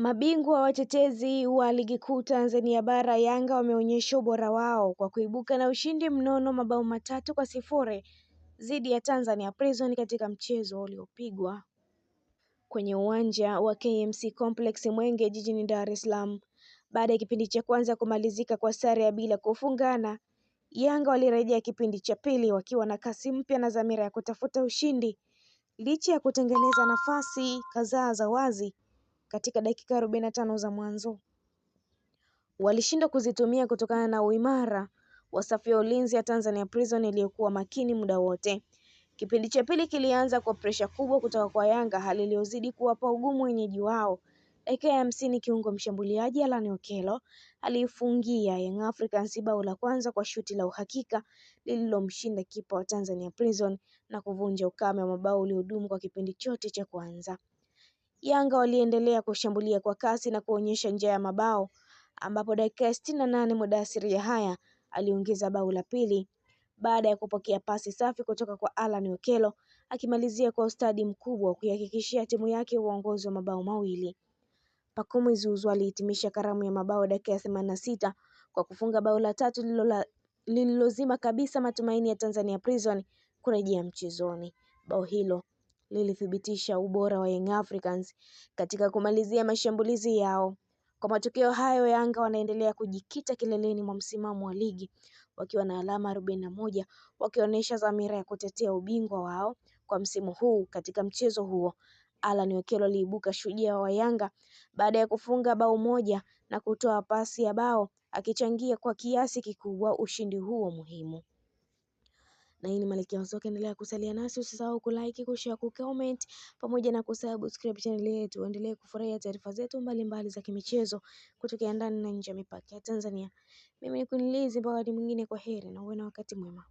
Mabingwa watetezi wa Ligi Kuu Tanzania Bara Yanga wameonyesha ubora wao kwa kuibuka na ushindi mnono mabao 3-0 dhidi ya Tanzania Prison katika mchezo uliopigwa kwenye uwanja wa KMC Complex Mwenge jijini Dar es Salaam. Baada ya kipindi cha kwanza kumalizika kwa sare ya bila kufungana, Yanga walirejea kipindi cha pili wakiwa na kasi mpya na dhamira ya kutafuta ushindi licha ya kutengeneza nafasi kadhaa za wazi. Katika dakika 45 za mwanzo walishindwa kuzitumia kutokana na uimara wa safu ya ulinzi ya Tanzania Prison iliyokuwa makini muda wote. Kipindi cha pili kilianza kwa presha kubwa kutoka kwa Yanga, hali iliyozidi kuwapa ugumu wenyeji wao. Dakika ya 50 kiungo mshambuliaji Alan Okello aliifungia Young Africans bao la kwanza kwa shuti la uhakika lililomshinda kipa wa Tanzania Prison na kuvunja ukame wa mabao uliodumu kwa kipindi chote cha kwanza. Yanga waliendelea kushambulia kwa kasi na kuonyesha njia ya mabao, ambapo dakika ya 68 Mudathir Yahaya aliongeza bao la pili baada ya kupokea pasi safi kutoka kwa Alan Okello, akimalizia kwa ustadi mkubwa kuihakikishia timu yake uongozi wa mabao mawili. Pacome Zouzoua alihitimisha karamu ya mabao dakika ya 86 kwa kufunga bao la tatu lililozima kabisa matumaini ya Tanzania Prison kurejea mchezoni. Bao hilo lilithibitisha ubora wa Young Africans katika kumalizia mashambulizi yao. Kwa matokeo hayo, Yanga wanaendelea kujikita kileleni mwa msimamo wa ligi wakiwa na alama 41, wakionyesha dhamira ya kutetea ubingwa wao kwa msimu huu. Katika mchezo huo, Alan Okello aliibuka shujaa wa Yanga baada ya kufunga bao moja na kutoa pasi ya bao, akichangia kwa kiasi kikubwa ushindi huo muhimu. Na hii ni Malkia wa Soka, endelea kusalia nasi, usisahau kulike, kushare, kucomment pamoja na kusubscribe channel yetu. Endelee kufurahia taarifa zetu mbalimbali za kimichezo kutoka ndani na nje ya mipaka ya Tanzania. Mimi ni Kunilizi, mpaka wakati mwingine, kwa heri na uwe na wakati mwema.